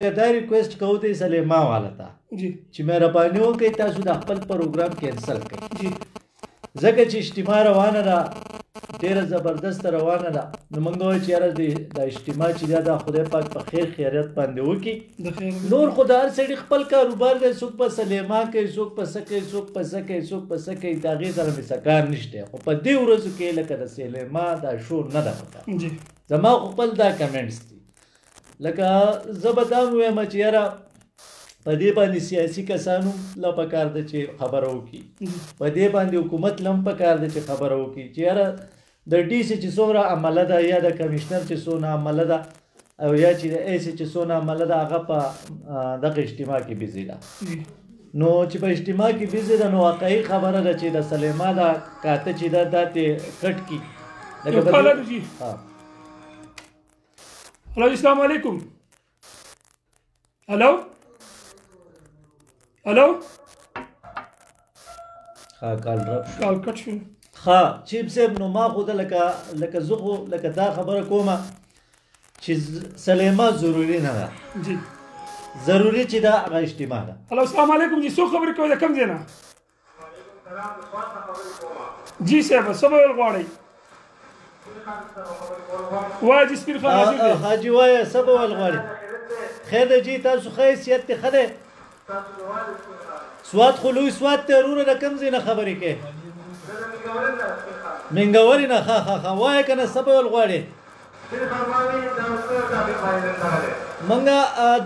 دا ریکویسټ کوو دی سلیما والا ته چې مهرباني وکړئ تاسو د خپل پروګرام کینسل کړئ ځکه چې اجتماع روانه ده ډېره زبردسته روانه ده نو موږ وایو چې یاره دا اجتماع چې دی دا خدای پاک په خیر خیریت باندې وکړي نور خو د هر سړي خپل کاروبار دی څوک په سلیما کوي څوک په څه کوي څوک په څه کوي څوک په څه کوي د هغې سره مې څه کار نشته خو په دې ورځو کې لکه د سلیما دا شور نه ده پکار زما خو خپل دا کمنټس دي لکه زه به دا ووایم چې یاره په دې باندې سیاسي کسانو له پکار ده چې خبره وکړي په دې باندې حکومت له هم پکار ده چې خبره وکړي چې یاره د ډي سي چې څومره عمله ده یا د کمیشنر چې څونه عمله ده او یا چې د اي سي چې څونه عمله ده هغه په دغه اجتماع کې بيزي ده نو چې په اجتماع کې بيزي ده نو واقعي خبره ده چې د سلیما دا کاته چې دا داتې کټ کی हेलो अस्सलाम वालेकुम hello hello ها کال کټ شو ها چیپ صاحب نو ما خو د لکه زه خو لکه دا خبره کومه چې سلیما ضروري نه ده جی ضروري چې دا هغه اجتماع ده हेलो अस्सलाम वालेकुम जी څو خبرې کوي کم دی نه جی صاحب سبا غواړي واجی سپین خان حاجی وای سبا ول غواړي خیر دی جی تاسو ښه حیثیت دی ښه دی سواد خو لوی سواد دی وروره د کوم ځای نه خبرې کوې منګورې نه ښه ښه ښه وایه که نه سبا ول غواړې موږ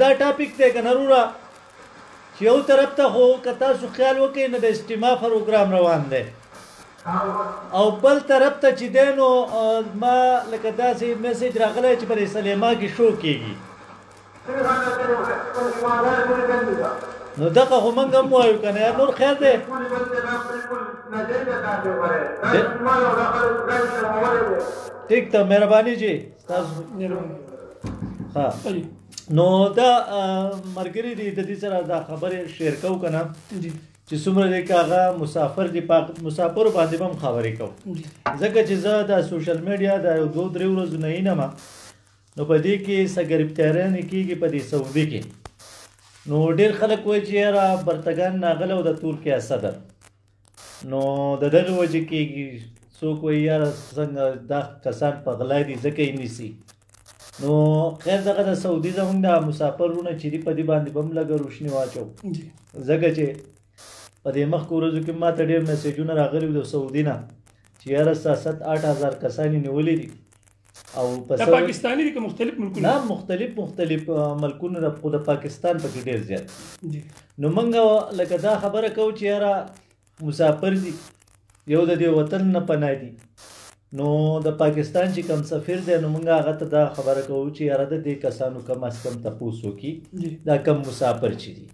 دا ټاپک دی که نه وروره چې یو طرف ته خو که تاسو خیال وکړئ نه د اجتماع پروګرام روان دی او بل طرف ته چې دی نو ما لکه داسې میسج راغلی چې په سلیما کې شو کېږي نو دغه خو موږ هم وایو که نه نور خیر دی ټیک ته مهرباني جی ستاسو ها نو دا ملګري دي د دې سره دا خبرې شیر کوو که نه چې څومره دی که هغه مسافر دي مسافرو باندې به هم خبرې کوو ځکه چې زه د سوشل میډیا د یو 2-3 ورځو نه ینم نو په دې کې څه ګرفتاریانې کېږي په دې سعودي کې نو ډېر خلک وایي چې یاره برتګان ناغلی او د ترکیه صدر نو د دغې وجې کېږي څوک وایي یاره څنګه دا کسان په غلا دي ځکه یې نیسي نو خیر دغه د سعودي زموږ د مسافرونه چې دي په دې باندې به هم لږه روشني واچو ځکه چې په دې مخکې ورځو کې ما ته ډېر میسیجونه راغلي وو د سعودي نه چې یاره 7-8 هزار کسان یې نیولي دي او پاکستاني دي که مختلف ملکونه نه مختلف ملکونه خو د پاکستان پکې ډېر زیات نو موږ لکه دا خبره کوو چې یاره مسافر دي یو د دې وطن نه پناه دي نو د پاکستان چې کم سفیر دی نو موږ هغه ته دا خبره کوو چې یاره د دې کسانو کم از کم تپوس وکړي دا کم مسافر چې دي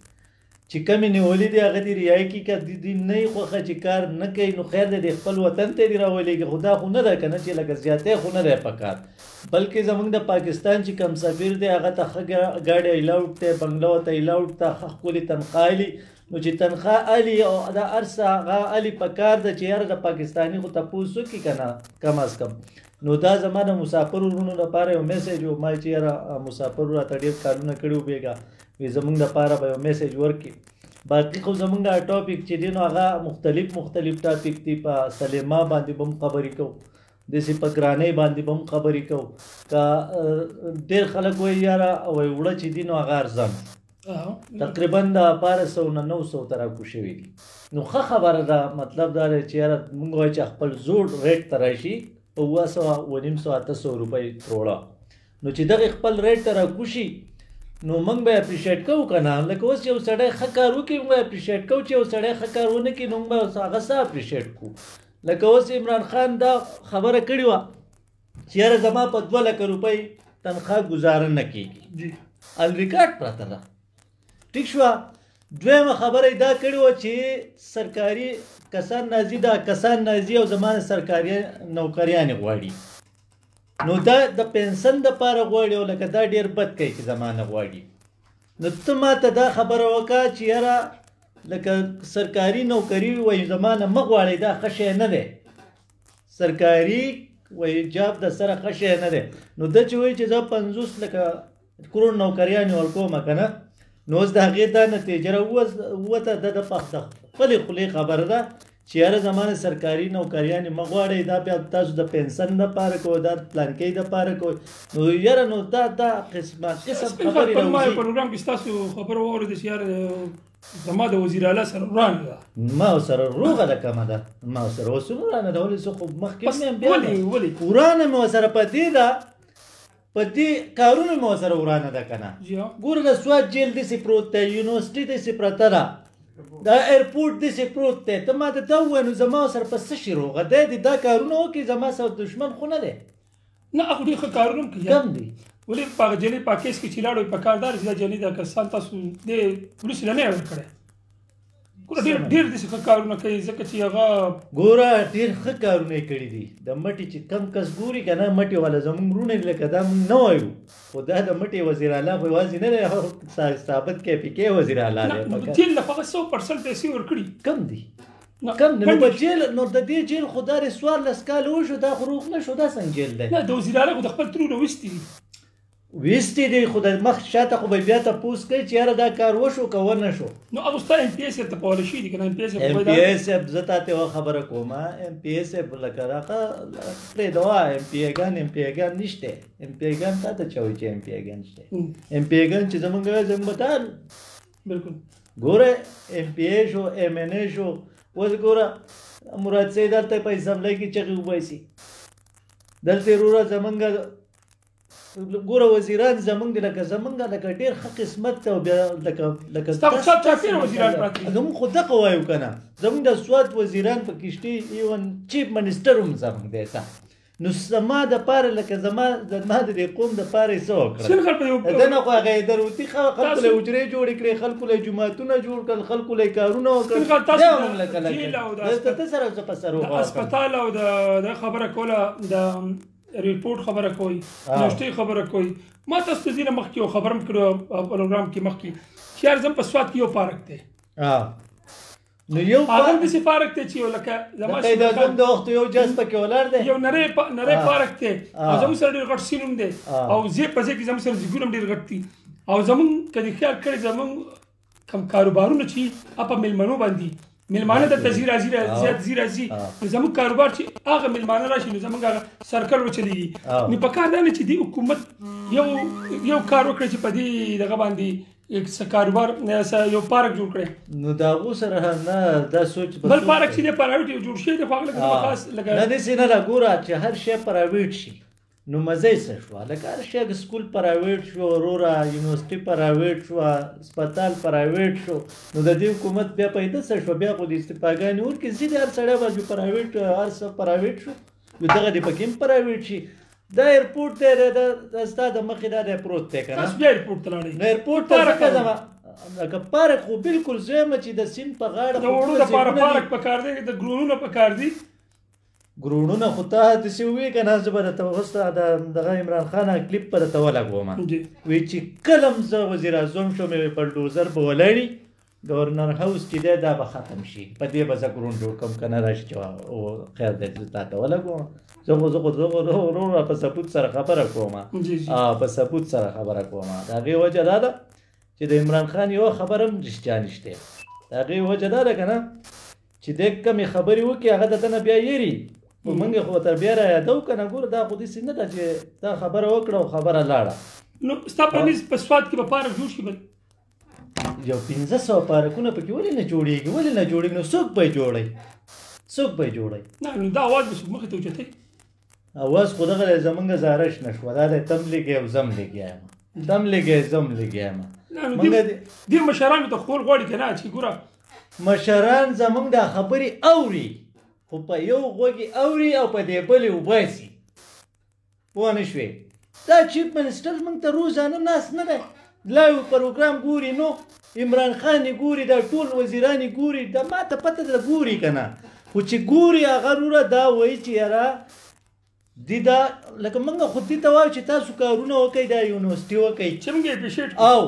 چې کمې نیولې دي هغه دې رعایه کړي که دې نه یې خوښه چې کار نه کوي نو خیر دی خپل وطن ته دې راولېږي خو دا خو نه ده که نه چې لکه زیاتی خو نه دی پکار بلکې زموږ د پاکستان چې کم سفیر دی هغه ته ښه ګاډی ایلاوډ دی بنګله ورته ایلاوډ ته ښه ښکلې تنخواه الي نو چې تنخواه الي او دا هر څه هغه الي پکار ده چې یاره د پاکستاني خو تپوس وکړي که نه کم از کم نو دا زما د مسافر ورونو لپاره یو میسیج و ما چې یاره مسافر راته ډېر کارونه کړي و بېګا وي زموږ دپاره به یو میسیج ورکړي باقي خو زموږ ټاپک چې دی نو هغه مختلف ټاپک دي په سلیما باندې به هم خبرې کوو داسې په ګرانۍ باندې به هم خبرې کوو که ډېر خلک وایي یاره وایي وړه چې دي نو هغه ارزان تقریبا د 1200 نه 900 ته راکو شوي دي نو ښه خبره ده مطلب دا دی چې یاره موږ وایو چې خپل زوړ ریټ ته راشي په 900 روپۍ تروړه نو چې دغه خپل ریټ ته راکو شي نو موږ به اپریشیټ کوو که نه لکه اوس یو سړی ښه کار وکړي موږ به اپریشیټ کوو چې یو سړی ښه کار ونه کړي نو موږ به هغه څه اپریشیټ کوو لکه اوس عمران خان دا خبره کړې وه چې یاره زما په 2 لکه روپۍ تنخواه ګزاره نه کېږي الریکارډ پرته ده ټیک شوه دویمه خبره یې دا کړې وه چې سرکاري کسان نازي دا کسان نازي او زما سرکاري نوکریانې غواړي نو دا د پنسن دپاره غواړي او لکه دا ډېر بد کوي چې زمانه غواړي نو ته ما ته دا خبره وکړه چې یاره لکه سرکاري نوکري وایي زمانه مه غواړئ دا ښه شی نه دی سرکاري وایي جاب د سره ښه شی نه دی نو ده چې وایي چې زه 50 لکه کروڑ نوکریانې ورکومه که نه نو اوس د هغې دا نتیجه راووته د خپلې خولې خبره ده چې یاره زما نه سرکاري نوکریانې مه غواړئ دا بیا تاسو د پنسن دپاره کوئ دا پلانکۍ دپاره کوئ نو یاره نو دا قسم خبرې راوځي پروګرام کې ستاسو خبره واورېده چې یاره زما د وزیر اعلی سره ورانه ده ما ورسره روغه ده کمه ده ما ورسره اوس هم ورانه ده ولې زه خو مخکې مې بیا ولې ورانه مې ورسره په دې ده په دې کارونه مې ورسره ورانه ده که نه ګوره د سوات جیل داسې پروت دی یونیورسټي داسې پرته ده دا ایرپورټ داسې پروت دی ته ما ته دا ووایه نو زما ورسره په څه شي روغه دی دا کارونه وکړي زما سره دښمن خو نه دی نه هغه ډېر ښه کارونه هم کوي کم دی ولې په هغه جلۍ په کیس کې چې لاړو په کار دار چې دا جلۍ دا کسان تاسو دې پولیسو له نه یې ورکړی ګوره ډېر داسې ښه کارونه کوي ځکه چې هغه ګوره ډېر ښه کارونه یې کړي دي د مټې چې کم کس ګوري که نه مټې والا زموږ وروڼه دي لکه دا موږ نه وایو خو دا د مټې وزیر اعلی خو یوازې نه دی ثابت کیفیکې وزیر اعلی دی جیل لخوا 100% پیسې ورکړي کم دي کم نو په جیل نو د دې جیل خو دا 14 کاله وشو دا خو روغ نه شو دا څنګه جیل دی نه د وزیر اعلی خو د خپل ترونه ویستي دي ویستي دي خو د مخ شاته خو به بیا تپوس کوي چې یاره دا کار وشو که ونه شو نو هغه ستا ایم پی ایس ته پولی شي دي که نه ایم پی ایس صاحب زه تاته یوه خبره کوم ایم پی ایس صاحب لکه راغه پرېږده ایم پی ایګان نشته ایم پی ایګان تا ته چا وایي چې ایم پی ایګان شته ایم پی ایګان چې زمونږ بتان بلکل ګوره ایم پی ای شو ایم این ای شو اوس ګوره مراد سید دلته په اسمبلی کې چغې وباسي دلته وروره زمونږ ګوره وزیران زمونږ دي لکه ډېر ښه قسمت ته بیا لکه زمونږ خو دغه وایو که نه زمونږ د سوات وزیران په کښتي ایون چیف منسټر هم زمونږ دی نو زما دپاره لکه زما د دې قوم دپاره یې څه وکړل ده نه خو هغه یې دروتي خلکو له حجرې جوړې کړې خلکو له جوماتونه جوړ کړل خلکو له کارونه وکړل بیا هم لکه ته سره زه په سر وغواړم هسپتال او د خبره کوله د ریپورټ خبره کوي نوشتې خبره کوي ما تاسو ته ځینې مخکې یو خبره هم کړې پروګرام کې مخکې چې یار زم په سوات کې یو پارک دی نو یو هغه داسې پارک دی چې لکه زما د وخت یو جز پکې ولاړ دی یو نری پارک دی او زموږ سره ډېر غټ سیند هم دی او زی په ځای کې زموږ سره زیګونه هم ډېر غټ دي او زموږ که دې خیال کړی زموږ کم کاروبارونه چې په میلمنو باندې میلمانه دلته ځي راځي نو زموږ کاروبار چې هغه میلمانه راشي نو زموږ هغه سرکل وچلېږي نو په کار دا نه چې دې حکومت یو کار وکړي چې په دې دغه باندې کاروبار یو پارک جوړ کړي نو د هغو سره نه دا سوچ بل پارک چې دی پرایویټ یو جوړ شوی دی خو هغه لږ خاص لکه نه داسې نه ده ګوره چې هر شی پرایویټ شي نو مزه یې څه شوه لکه هر شی سکول پرایویټ شو وروره یونیورسټي پرایویټ شوه هسپتال پرایویټ شو نو د دې حکومت بیا پیدا څه شوه بیا خو د استفاګانې ورکړي ځینې هر سړی به پرایویټ هر څه پرایویټ شو نو دغه دې پکې هم پرایویټ شي دا ایرپورټ دی دا ستا د مخې دا دی پروت دی که نه تاسو بیا ایرپورټ ته لاړئ نو ایرپورټ ته ځکه ځمه لکه پارک خو بلکل زه یم چې د سیند په غاړه د وړو دپاره پارک پکار دی د ګرونونه پکار دي ګرونونه خو ته داسې ووایې که نه زه به درته اوس دغه عمران خان کلیپ به درته ولګوم وایي چې کله هم زه وزیر اعظم شوم بلډوزر به ولاړي گورنر هاوس چې دی دا به ختم شي په دې به زه ګرون جوړ کړم که نه راشي چې خیر دی زه تا ته ولګوم زه خو په ثبوت سره خبره کوم په ثبوت سره خبره کوم د هغې وجه دا ده چې د عمران خان یوه خبره هم رښتیا نشته د هغې وجه دا ده که نه چې دی کمې خبرې وکړي هغه د ده نه بیا یېري خو موږ یې خو ورته بیا رایادو که نه ګوره دا خو داسې نه ده چې دا خبره وکړه او خبره لاړه نو ستا په نظر په سوات کې به پارک جوړ شي بل یو 1500 پارکونه پکې ولې نه جوړېږي نو څوک به یې جوړی نه نو دا اواز به څوک مخې ته اوچتوي اواز خو دغه زمونږ زارش نه شوه دا دی تم لګی او زم لګی یم دې مشرانو ته خول غواړي که نه چې ګوره مشران زمونږ دا خبرې اوري خو په یو غوږ اوري او په دې بل یې وباسي پوه نه شوې دا چیف منسټر موږ ته روزانه ناست نه دی لايو پروګرام ګوري نو عمران خان ګوري دا ټول وزیران ګوري دا ماته پته ده ګوري که نه خو چې ګوري هغه وروره دا وایي چې یاره دې دا لکه موږ خو دې ته وایو چې تاسو کارونه وکئ دا یونیورسټي وکئ چې موږ یې اپریشیټ او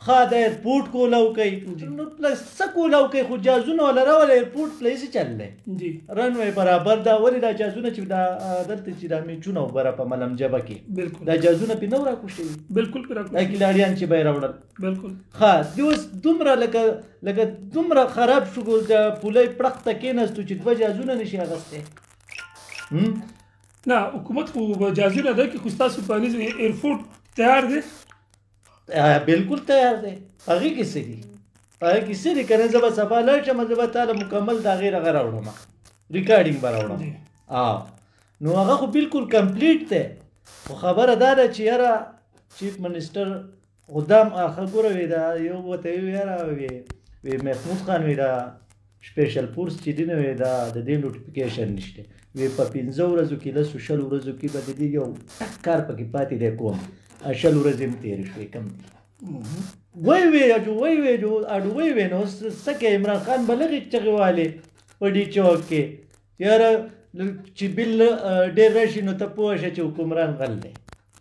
ښه د ایرپورټ کولاو کوي نو پلس څه کولاو کوي خو جازونه ولا راوله ایرپورټ پلس چل دی رنوی برابر دا ولې دا جازونه چې دا دلته چې دا میچونه وبره په ملم جبه کې دا جازونه پې نه راکوشوي بالکل پې راکوشوي دا کلاړیان چې به یې راوړل بالکل ښه دی اوس دومره لکه دومره خراب شو د پولۍ پړق ته کېناستو چې دوه جازونه نشي اخیستی نه حکومت خو جازونه ده که خو ستاسو پانیز ایرپورټ تیار دی بالکل تیار دی هغې کې څه دي هغې کې څه دي که نه زه به سبا لاړ شم زه به تاله مکمل د هغې هغه راوړم ریکارډینګ به راوړم نو هغه خو بالکل کمپلیټ دی خو خبره دا ده چې یاره چیف منسټر خدام ګوره وی دا یو ورته وی یاره وی محمود خان وی دا سپیشل فورس چې دی نه وی دا د دې نوټیفیکیشن نشته وی په 15 ورځو کې لسو شل ورځو کې به د دې یو کار پکې پاتې دی کوم شل ورځې هم تېرې شوې کم دي وی جو اډو وی نو څه کې عمران خان به لږې چغې والې په ډي چوک کې یاره چې بل ډېر راشي نو ته پوه شه چې حکمران غل دی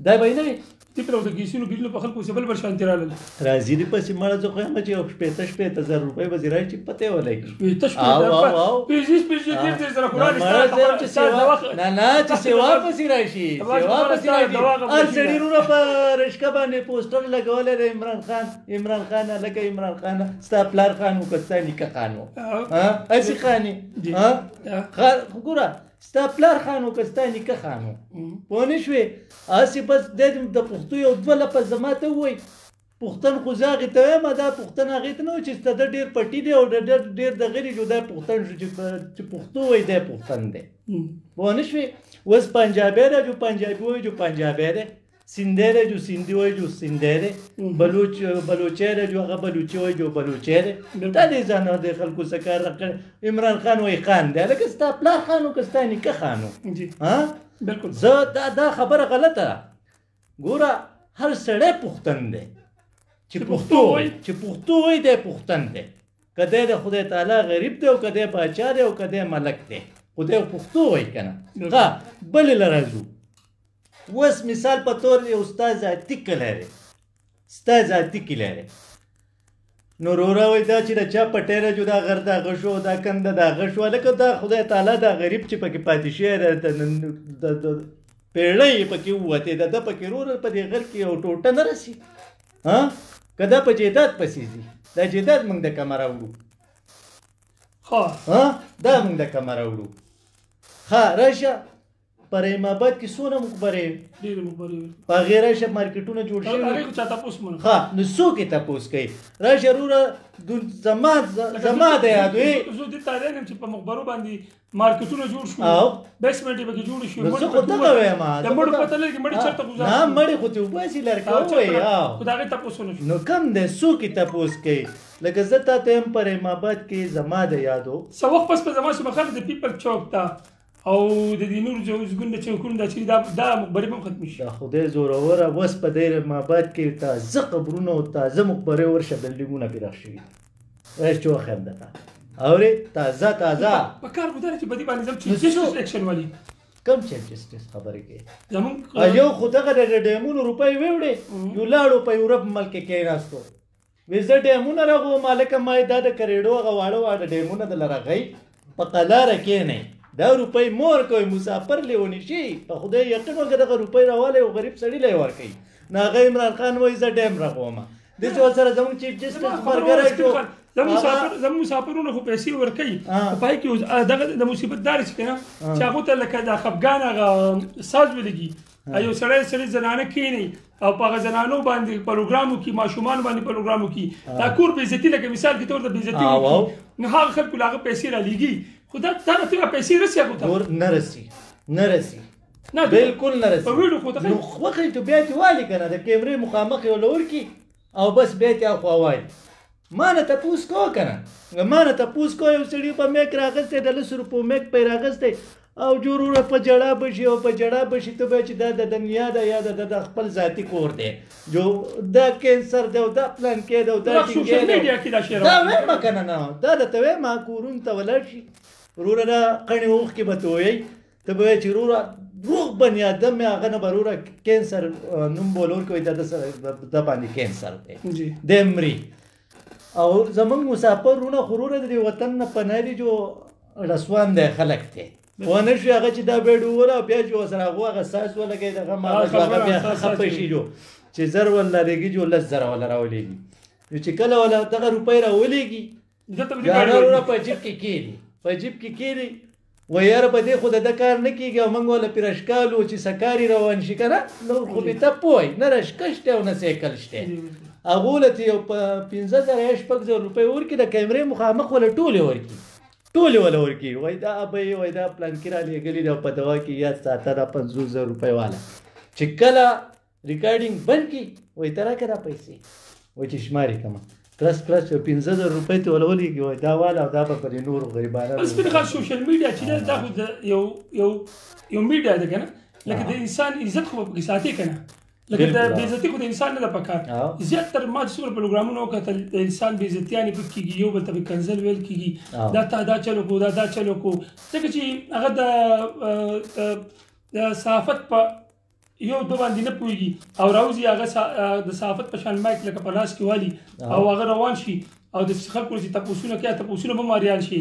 دا به نه وي دې پر د ګیسونو بیلونو په خلکو بل بل شانتي راغلل راځي دې پسې مړه زه خو یم چې 15,000 روپۍ به راشي چې پته ولګي نه چې سیوا پسې راشي هر سړي رونه په رشکه باندې پوسټر لګولی د عمران خان لکه عمران خان ستا پلار خان و که ستا نیکه خان و هسې خانې ګوره ستا پلار خان و که ستا نیکه خان و پوه نه شوې هسې بس د پښتو یو دوه لفظ زما ته ووایي پښتن خو زه هغې ته وایم دا پښتن هغې ته نه و چې ستا د ډېر پټي دی او ډېر دغه دی جو دا پښتن شو چې پښتو وایي دی پښتن دی پوه نه شوې اوس پنجابی دی جو پنجابي وایي جو پنجابی دی سندھی دی جو سندھی وایي جو سندھی دی بلوچی دی جو هغه بلوچي وایي جو بلوچی دی دا دې ځانه د خلکو څه کار عمران خان وایي خان دی لکه ستا پلار خان و که ستا نیکه خان و بالکل زه دا خبره غلطه ده ګوره هر سړی پښتن دی چې پښتو وایي دی پښتن دی که دی د خدای تعالی غریب دی او که دی باچا دی او که دی ملک دی خو دی پښتو وایي که نه ښه بلې له راځو اوس مثال په طور یو ستا ذاتي کلی دی ستا ذاتي کلی دی نو رورا وایي دا چې د چا پټیره جو دا غر د هغه شو دا کنده د هغه شو هلکه دا خدای تعالی دا غریب چې پکې پاتې شوی پیړۍ پکې ووتې د ده پکې روره په دې غر کې یو ټوټه نه رسي که دا په جیداد پسې ځي دا جیداد موږ د کمه راوړو دا موږ د کمه راوړو ښه راشه په رحیم آباد کې څونه مقبرې په هغې راشه مارکیټونه جوړ شوي ښه نو څوک یې تپوس کوي راشه روره زما د یادوې زه دې ته راغلم چې په مقبرو باندې مارکیټونه جوړ شو بیسمنټ یې پکې جوړ شو نو زه خو دغه وایم د مړو پته لري چې مړي چېرته ګزار نه مړي خو ته وباسي لرکه ووایي خو د هغې تپوس ونه شو نو کم دی څوک یې تپوس کوي لکه زه تا ته یم په رحیم آباد کې زما د یادو څه وخت پس په زما شو خلک د پیپل چوک ته او د دې نور زګون د چوکونو دا چې دا مقبرې هم ختمې شي دا خدای زوروره اوس په دې رحیم آباد کې تازه قبرونه او تازه مقبرې ورشه بلډینګونه پرې راښ شوي راش چې وښیم درته اورې تازه په کار خو دا چې په دې باندې زم چیف جسټس اکشن والي کم چیف جسټس خبرې کوي زمونږ یو خو دغه د ډیمونو روپۍ ویوړې یو لاړو په یورپ ملک کې کېناستو وی زه ډیمونه راغوم هلکه ما دا د کریډو هغه واړه ډیمونه دله راغی په قلاره کېنئ دا روپۍ مور کوي مسافر لیونی شي په خدای یقین وکړه دغه روپۍ راوالی او غریب سړي لی ورکوي نو هغه عمران خان وایي زه ډیم راغومه داسې ورسره زموږ چیف جسټس ملګری شو زموږ مسافرونه خو پیسې ورکوي په پای کې دغه د مصیبت دارې چې که نه چې هغو ته لکه د خفګان هغه ساز ولګي یو سړی زنانه کښېني او په هغه زنانو باندې پروګرام وکړي ماشومانو باندې پروګرام وکړي دا کور بې عزتي لکه مثال کې طور ته بې عزتي وکړي نو هغه خلکو له هغه پیسې رالیږي خو دا راته پیسې رسي هغو ته نه رسي بالکل نه رسي په ویډیو خو نو وخی ته بیا تې والي که نه د کیمرې مخامخ یې له ورکړي او بس بیا تې اخوا وایي ما نه تپوس کوه که نه ما نه تپوس کوه یو سړي په میک راغستی د 100 روپو میک پې راغستی او جوړونه په جړه بشي او په جړه بشي ته به چې دا د دنیا ده یا د خپل ذاتي کور دی جو دا کینسر دی او دا پلان کې دی او دا سوشل میډیا کې دا شی دا وایم که نه دا درته وایم کورونو ته ولاړ شي وروره دا قڼې اوښ کې به ته وایي ته به وایې چې وروره روغ بني ادم مې هغه نه بروره کینسر نوم بولور کوي د باندې کینسر دی د مري او زمونږ مسافرونه خروره د وطن نه پناه دي جو رسوان دی خلک دی ونه شو هغه چې دا بیډ وره بیا چې سره هغه ساس ولګي دغه ما هغه بیا خپه شي جو چې زر ولا لګي جو لس زر ولا راولېږي چې کله ولا دغه روپۍ راولېږي دا وروره په جیب کې کېږي و یاره په دې خو د کار نه کېږي او موږ ولا پیرشکالو چې سکاري روان شي که نه نو خو بې ته پوی نه رشکه شته او نه سایکل شته هغو له چې یو په 15,000 یا 6,000 روپۍ ورکړي د کیمرې مخامخ ولا ټولې ولا ورکړي وایي دا ابۍ وایي دا پلانکي را لېږلي دی او په دوا کې یاد ساته دا 50,000 روپۍ والا چې کله ریکارډینګ بند کړي وایي ته راکړه دا پیسې وایي چې شمارې کړم کلس 15,000 روپۍ ته ولولېږي وایي دا والا او دا به پر نورو غریبانو سپین خال سوشل میډیا چې دا خو د یو میډیا ده که نه لکه د انسان عزت خو پکې ساتي که نه لکه د بېعزتي خو د انسان نه ده پکار زیاتره ما چې څومره پروګرامونه وکتل د انسان بېعزتیانې پکې کېږي یو بل ته به کنځل ویل کېږي دا تا دا چلو کو دا چلو کو ځکه چې هغه د صحافت په یو دو باندې نه پوهېږي او راوځي هغه د صحافت په شان مایک لکه په لاس کې والي او هغه روان شي او د خلکو چې تپوسونه کوي تپوسونه به ماریان شي